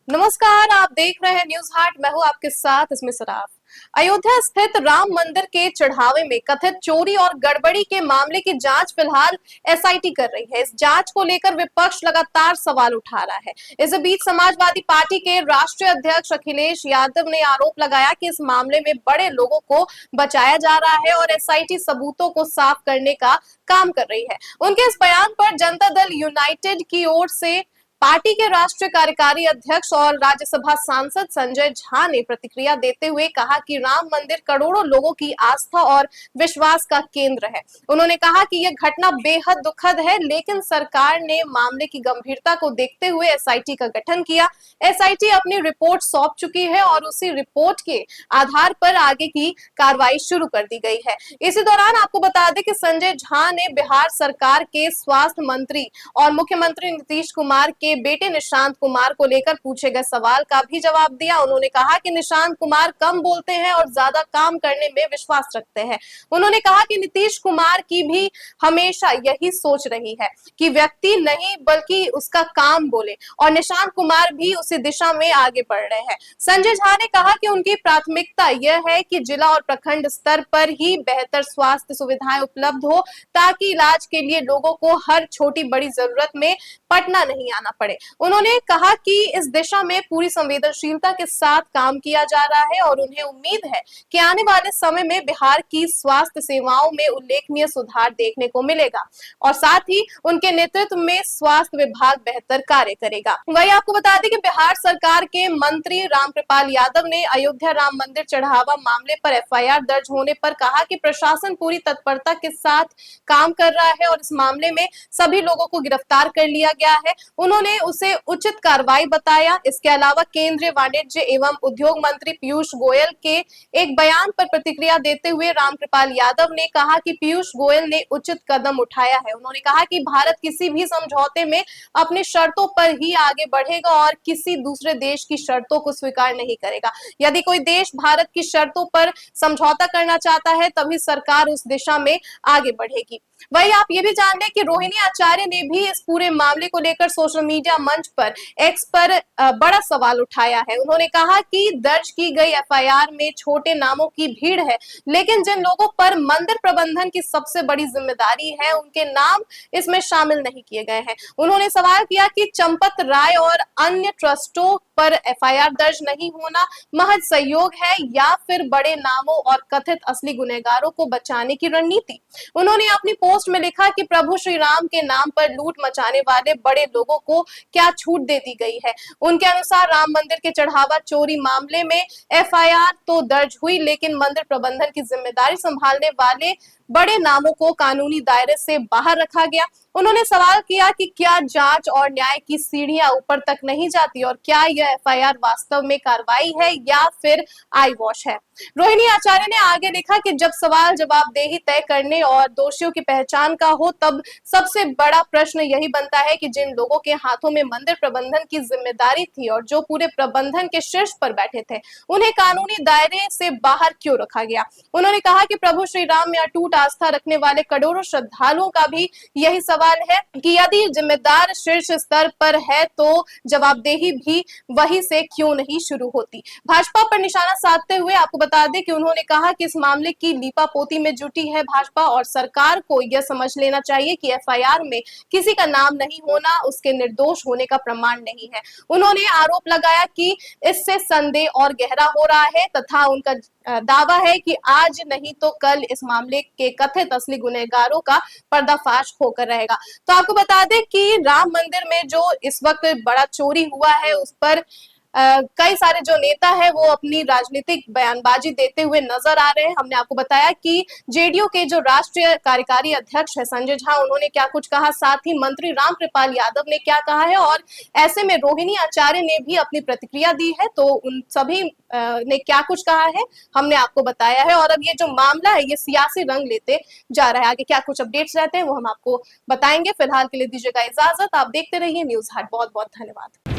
नमस्कार, आप देख रहे हैं न्यूज हाट। मैं हूं आपके साथ इसमें सराफ। अयोध्या स्थित राम मंदिर के चढ़ावे में कथित चोरी और गड़बड़ी के मामले की जांच फिलहाल एसआईटी कर रही है। इस जांच को लेकर विपक्ष लगातार सवाल उठा रहा है। इस बीच समाजवादी पार्टी के राष्ट्रीय अध्यक्ष अखिलेश यादव ने आरोप लगाया कि इस मामले में बड़े लोगों को बचाया जा रहा है और एसआईटी सबूतों को साफ करने का काम कर रही है। उनके इस बयान पर जनता दल यूनाइटेड की ओर से पार्टी के राष्ट्रीय कार्यकारी अध्यक्ष और राज्यसभा सांसद संजय झा ने प्रतिक्रिया देते हुए कहा कि राम मंदिर करोड़ों लोगों की आस्था और विश्वास का केंद्र है। उन्होंने कहा कि यह घटना बेहद दुखद है, लेकिन सरकार ने मामले की गंभीरता को देखते हुए एसआईटी का गठन किया। एसआईटी अपनी रिपोर्ट सौंप चुकी है और उसी रिपोर्ट के आधार पर आगे की कार्रवाई शुरू कर दी गई है। इसी दौरान आपको बता दें कि संजय झा ने बिहार सरकार के स्वास्थ्य मंत्री और मुख्यमंत्री नीतीश कुमार के बेटे निशांत कुमार को लेकर पूछे गए सवाल का भी जवाब दिया। उन्होंने कहा कि निशांत कुमार कम बोलते हैं और ज्यादा काम करने में विश्वास रखते हैं। उन्होंने कहा कि नीतीश कुमार की भी हमेशा यही सोच रही है कि व्यक्ति नहीं बल्कि उसका काम बोले, और निशांत कुमार भी उसी दिशा में आगे बढ़ रहे हैं। संजय झा ने कहा कि उनकी प्राथमिकता यह है कि जिला और प्रखंड स्तर पर ही बेहतर स्वास्थ्य सुविधाएं उपलब्ध हो, ताकि इलाज के लिए लोगों को हर छोटी बड़ी जरूरत में पटना नहीं आना पड़े। उन्होंने कहा कि इस दिशा में पूरी संवेदनशीलता के साथ काम किया जा रहा है और उन्हें उम्मीद है कि आने वाले समय में बिहार की स्वास्थ्य सेवाओं में उल्लेखनीय सुधार देखने को मिलेगा और साथ ही उनके नेतृत्व में स्वास्थ्य विभाग बेहतर कार्य करेगा। वही आपको बता दें कि बिहार सरकार के मंत्री रामकृपाल यादव ने अयोध्या राम मंदिर चढ़ावा मामले पर एफआईआर दर्ज होने पर कहा कि प्रशासन पूरी तत्परता के साथ काम कर रहा है और इस मामले में सभी लोगों को गिरफ्तार कर लिया गया है। उन्होंने उसे उचित कार्रवाई बताया। इसके अलावा केंद्रीय वाणिज्य एवं उद्योग मंत्री पीयूष गोयल के एक बयान पर प्रतिक्रिया देते हुए रामकृपाल यादव ने कहा कि पीयूष गोयल ने उचित कदम उठाया है। उन्होंने कहा कि भारत किसी भी समझौते में अपनी शर्तों पर ही आगे बढ़ेगा और किसी दूसरे देश की शर्तों को स्वीकार नहीं करेगा। यदि कोई देश भारत की शर्तों पर समझौता करना चाहता है तभी सरकार उस दिशा में आगे बढ़ेगी। वही आप ये भी जान लें कि रोहिणी आचार्य ने भी इस पूरे मामले को लेकर सोशल मीडिया मंच पर एक्स पर बड़ा सवाल उठाया है। उन्होंने कहा कि दर्ज की गई एफआईआर में छोटे नामों की भीड़ है, लेकिन जिन लोगों पर मंदिर प्रबंधन की सबसे बड़ी जिम्मेदारी है उनके नाम इसमें शामिल नहीं किए गए हैं। उन्होंने सवाल किया कि चंपत राय और अन्य ट्रस्टों पर एफआईआर दर्ज नहीं होना महज सहयोग है या फिर बड़े नामों और कथित असली गुनहगारों को बचाने की रणनीति। उन्होंने अपनी पोस्ट में लिखा कि प्रभु श्री राम के नाम पर लूट मचाने वाले बड़े लोगों को क्या छूट दे दी गई है। उनके अनुसार राम मंदिर के चढ़ावा चोरी मामले में एफआईआर तो दर्ज हुई, लेकिन मंदिर प्रबंधन की जिम्मेदारी संभालने वाले बड़े नामों को कानूनी दायरे से बाहर रखा गया। उन्होंने सवाल किया कि क्या जांच और न्याय की सीढ़ियां ऊपर तक नहीं जाती और क्या यह एफआईआर वास्तव में कार्रवाई है या फिर आई वॉश है। रोहिणी आचार्य ने आगे लिखा कि जब सवाल जवाबदेही तय करने और दोषियों की पहचान का हो, तब सबसे बड़ा प्रश्न यही बनता है कि जिन लोगों के हाथों में मंदिर प्रबंधन की जिम्मेदारी थी और जो पूरे प्रबंधन के शीर्ष पर बैठे थे, उन्हें कानूनी दायरे से बाहर क्यों रखा गया। उन्होंने कहा कि प्रभु श्री राम में अटूट आस्था रखने वाले करोड़ों श्रद्धालुओं का भी यही सवाल है कि यदि जिम्मेदार शीर्ष स्तर पर है तो जवाबदेही भी वही से क्यों नहीं शुरू होती। भाजपा पर निशाना साधते हुए आपको बता दें कि उन्होंने कहा कि इस मामले की लीपापोती में जुटी है भाजपा और सरकार को यह समझ लेना चाहिए कि एफआईआर में किसी का नाम नहीं होना उसके निर्दोष होने का प्रमाण नहीं है। उन्होंने आरोप लगाया कि इससे संदेह और गहरा हो रहा है तथा उनका दावा है कि आज नहीं तो कल इस मामले के कथित असली गुनहगारों का पर्दाफाश होकर रहेगा। तो आपको बता दें कि राम मंदिर में जो इस वक्त बड़ा चोरी हुआ है उस पर कई सारे जो नेता है वो अपनी राजनीतिक बयानबाजी देते हुए नजर आ रहे हैं। हमने आपको बताया कि जेडीयू के जो राष्ट्रीय कार्यकारी अध्यक्ष है संजय झा, उन्होंने क्या कुछ कहा, साथ ही मंत्री रामकृपाल यादव ने क्या कहा है और ऐसे में रोहिणी आचार्य ने भी अपनी प्रतिक्रिया दी है। तो उन सभी ने क्या कुछ कहा है हमने आपको बताया है और अब ये जो मामला है ये सियासी रंग लेते जा रहा है। आगे क्या कुछ अपडेट्स रहते हैं वो हम आपको बताएंगे। फिलहाल के लिए दीजिएगा इजाजत। आप देखते रहिए न्यूज हाट। बहुत बहुत धन्यवाद।